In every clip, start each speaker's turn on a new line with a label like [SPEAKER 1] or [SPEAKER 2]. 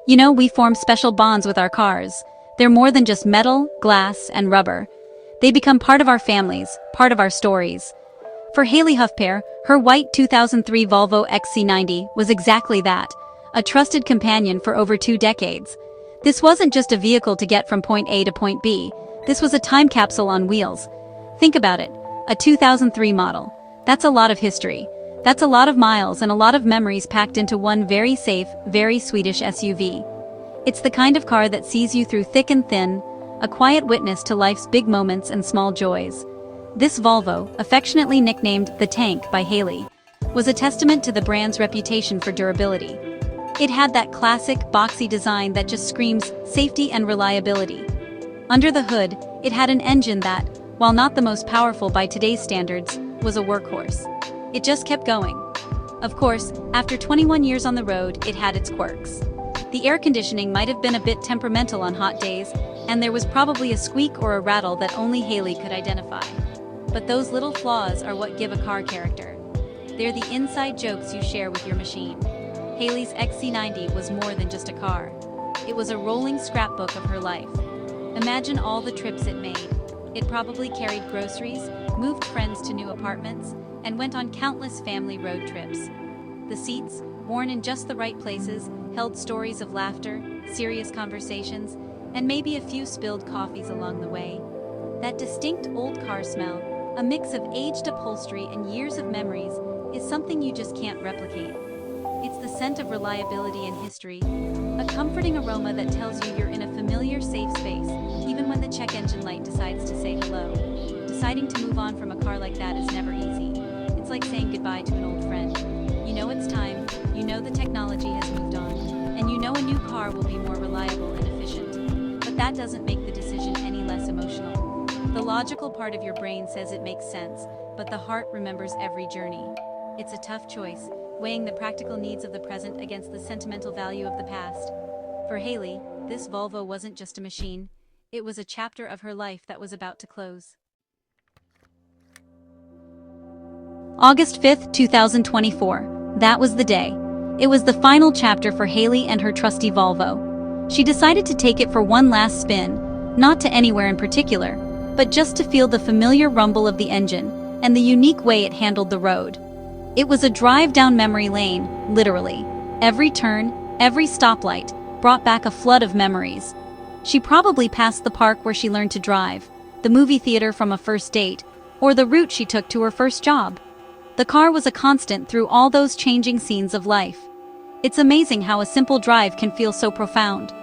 [SPEAKER 1] You know, we form special bonds with our cars. They're more than just metal, glass, and rubber. They become part of our families, part of our stories. For Hailey Huffpair, her white 2003 Volvo XC90 was exactly that, a trusted companion for over 2 decades. This wasn't just a vehicle to get from point A to point B, this was a time capsule on wheels. Think about it, a 2003 model. That's a lot of history. That's a lot of miles and a lot of memories packed into one very safe, very Swedish SUV. It's the kind of car that sees you through thick and thin, a quiet witness to life's big moments and small joys. This Volvo, affectionately nicknamed the Tank by Hailey, was a testament to the brand's reputation for durability. It had that classic, boxy design that just screams safety and reliability. Under the hood, it had an engine that, while not the most powerful by today's standards, was a workhorse. It just kept going. Of course, after 21 years on the road, it had its quirks. The air conditioning might have been a bit temperamental on hot days, and there was probably a squeak or a rattle that only Hailey could identify. But those little flaws are what give a car character. They're the inside jokes you share with your machine. Hailey's XC90 was more than just a car. It was a rolling scrapbook of her life. Imagine all the trips it made. It probably carried groceries, moved friends to new apartments, and went on countless family road trips. The seats, worn in just the right places, held stories of laughter, serious conversations, and maybe a few spilled coffees along the way. That distinct old car smell, a mix of aged upholstery and years of memories, is something you just can't replicate. It's the scent of reliability and history, a comforting aroma that tells you you're in a familiar, safe space, even when the check engine light decides to say hello. Deciding to move on from a car like that is never easy. It's like saying goodbye to an old friend. You know it's time, you know the technology has moved on, and you know a new car will be more reliable and efficient. But that doesn't make the decision any less emotional. The logical part of your brain says it makes sense, but the heart remembers every journey. It's a tough choice, weighing the practical needs of the present against the sentimental value of the past. For Hailey, this Volvo wasn't just a machine, it was a chapter of her life that was about to close. August 5th, 2024. That was the day. It was the final chapter for Hailey and her trusty Volvo. She decided to take it for one last spin, not to anywhere in particular, but just to feel the familiar rumble of the engine and the unique way it handled the road. It was a drive down memory lane, literally. Every turn, every stoplight, brought back a flood of memories. She probably passed the park where she learned to drive, the movie theater from a first date, or the route she took to her first job. The car was a constant through all those changing scenes of life. It's amazing how a simple drive can feel so profound.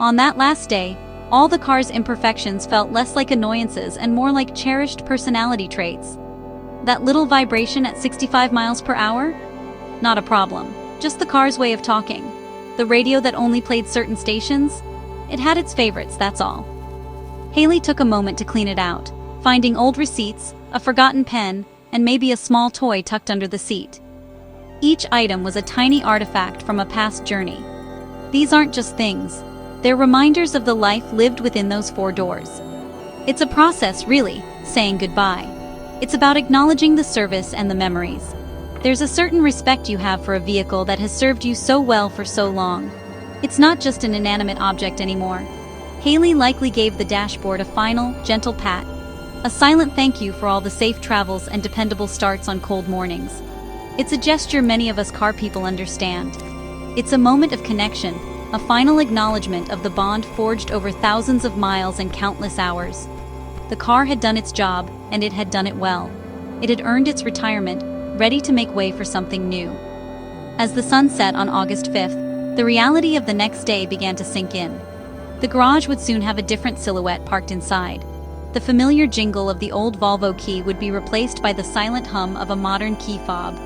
[SPEAKER 1] On that last day, all the car's imperfections felt less like annoyances and more like cherished personality traits. That little vibration at 65 miles per hour? Not a problem, just the car's way of talking. The radio that only played certain stations? It had its favorites, that's all. Hailey took a moment to clean it out, finding old receipts, a forgotten pen, and maybe a small toy tucked under the seat. Each item was a tiny artifact from a past journey. These aren't just things, they're reminders of the life lived within those 4 doors. It's a process, really, saying goodbye. It's about acknowledging the service and the memories. There's a certain respect you have for a vehicle that has served you so well for so long. It's not just an inanimate object anymore. Hailey likely gave the dashboard a final, gentle pat, a silent thank you for all the safe travels and dependable starts on cold mornings. It's a gesture many of us car people understand. It's a moment of connection, a final acknowledgement of the bond forged over thousands of miles and countless hours. The car had done its job, and it had done it well. It had earned its retirement, ready to make way for something new. As the sun set on August 5th, the reality of the next day began to sink in. The garage would soon have a different silhouette parked inside. The familiar jingle of the old Volvo key would be replaced by the silent hum of a modern key fob.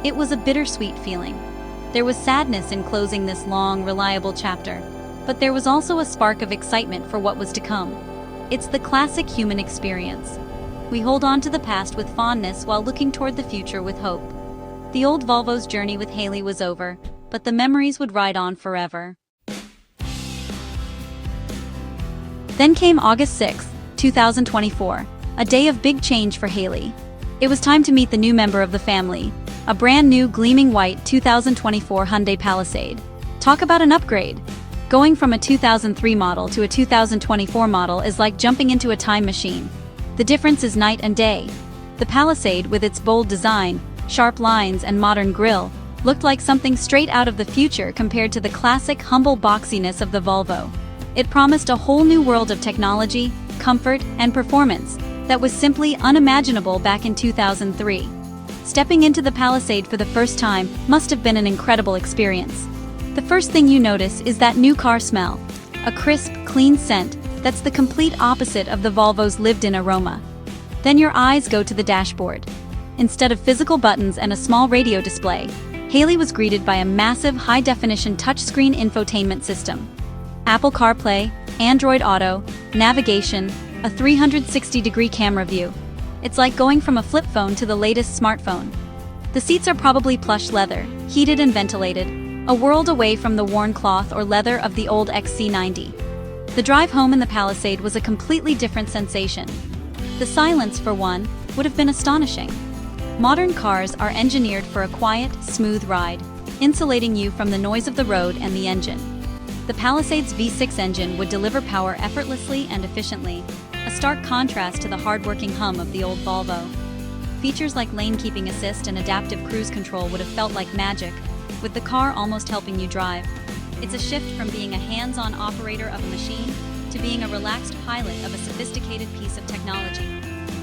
[SPEAKER 1] It was a bittersweet feeling. There was sadness in closing this long, reliable chapter, but there was also a spark of excitement for what was to come. It's the classic human experience. We hold on to the past with fondness while looking toward the future with hope. The old Volvo's journey with Hailey was over, but the memories would ride on forever. Then came August 6th, 2024, a day of big change for Hailey. It was time to meet the new member of the family, a brand new gleaming white 2024 Hyundai Palisade. Talk about an upgrade. Going from a 2003 model to a 2024 model is like jumping into a time machine. The difference is night and day. The Palisade, with its bold design, sharp lines and modern grille, looked like something straight out of the future compared to the classic humble boxiness of the Volvo. It promised a whole new world of technology, comfort, and performance that was simply unimaginable back in 2003. Stepping into the Palisade for the first time must have been an incredible experience. The first thing you notice is that new car smell. A crisp, clean scent that's the complete opposite of the Volvo's lived-in aroma. Then your eyes go to the dashboard. Instead of physical buttons and a small radio display, Hailey was greeted by a massive high-definition touchscreen infotainment system. Apple CarPlay, Android Auto, navigation, a 360-degree camera view. It's like going from a flip phone to the latest smartphone. The seats are probably plush leather, heated and ventilated, a world away from the worn cloth or leather of the old XC90. The drive home in the Palisade was a completely different sensation. The silence, for one, would have been astonishing. Modern cars are engineered for a quiet, smooth ride, insulating you from the noise of the road and the engine. The Palisade's V6 engine would deliver power effortlessly and efficiently, a stark contrast to the hard-working hum of the old Volvo. Features like lane-keeping assist and adaptive cruise control would have felt like magic, with the car almost helping you drive. It's a shift from being a hands-on operator of a machine to being a relaxed pilot of a sophisticated piece of technology.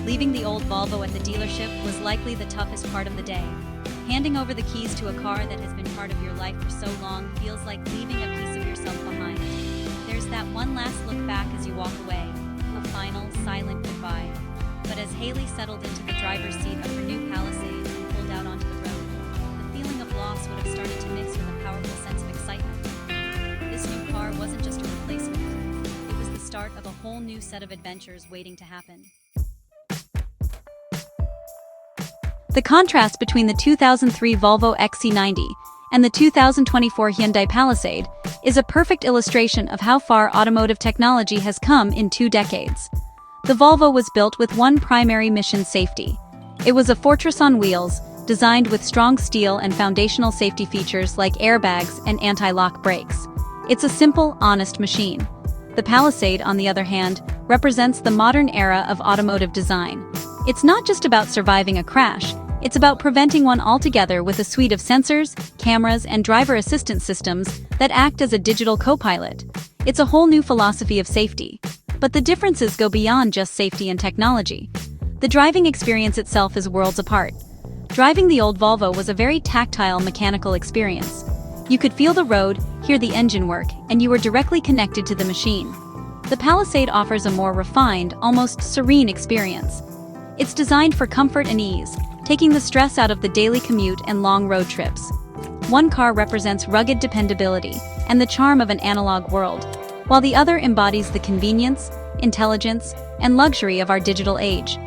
[SPEAKER 1] Leaving the old Volvo at the dealership was likely the toughest part of the day. Handing over the keys to a car that has been part of your life for so long feels like leaving a piece of yourself behind. There's that one last look back as you walk away, a final, silent goodbye. But as Hailey settled into the driver's seat of her new Palisade and pulled out onto the road, the feeling of loss would have started to mix with a powerful sense of excitement. This new car wasn't just a replacement. It was the start of a whole new set of adventures waiting to happen. The contrast between the 2003 Volvo XC90 and the 2024 Hyundai Palisade is a perfect illustration of how far automotive technology has come in 2 decades. The Volvo was built with one primary mission: safety. It was a fortress on wheels, designed with strong steel and foundational safety features like airbags and anti-lock brakes. It's a simple, honest machine. The Palisade, on the other hand, represents the modern era of automotive design. It's not just about surviving a crash. It's about preventing one altogether with a suite of sensors, cameras, and driver assistance systems that act as a digital co-pilot. It's a whole new philosophy of safety. But the differences go beyond just safety and technology. The driving experience itself is worlds apart. Driving the old Volvo was a very tactile mechanical experience. You could feel the road, hear the engine work, and you were directly connected to the machine. The Palisade offers a more refined, almost serene experience. It's designed for comfort and ease, taking the stress out of the daily commute and long road trips. One car represents rugged dependability and the charm of an analog world, while the other embodies the convenience, intelligence, and luxury of our digital age.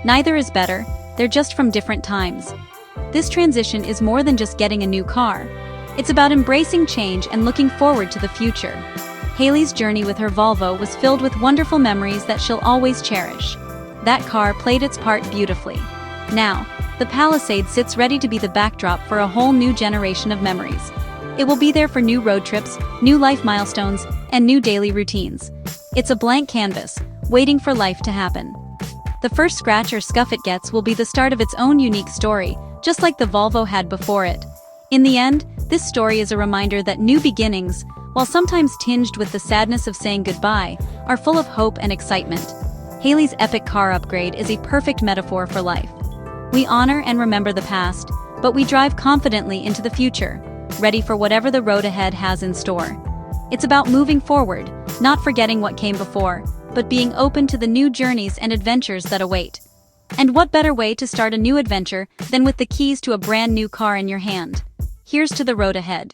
[SPEAKER 1] Neither is better, they're just from different times. This transition is more than just getting a new car. It's about embracing change and looking forward to the future. Hailey's journey with her Volvo was filled with wonderful memories that she'll always cherish. That car played its part beautifully. Now, the Palisade sits ready to be the backdrop for a whole new generation of memories. It will be there for new road trips, new life milestones, and new daily routines. It's a blank canvas, waiting for life to happen. The first scratch or scuff it gets will be the start of its own unique story, just like the Volvo had before it. In the end, this story is a reminder that new beginnings, while sometimes tinged with the sadness of saying goodbye, are full of hope and excitement. Hailey's epic car upgrade is a perfect metaphor for life. We honor and remember the past, but we drive confidently into the future, ready for whatever the road ahead has in store. It's about moving forward, not forgetting what came before, but being open to the new journeys and adventures that await. And what better way to start a new adventure than with the keys to a brand new car in your hand? Here's to the road ahead.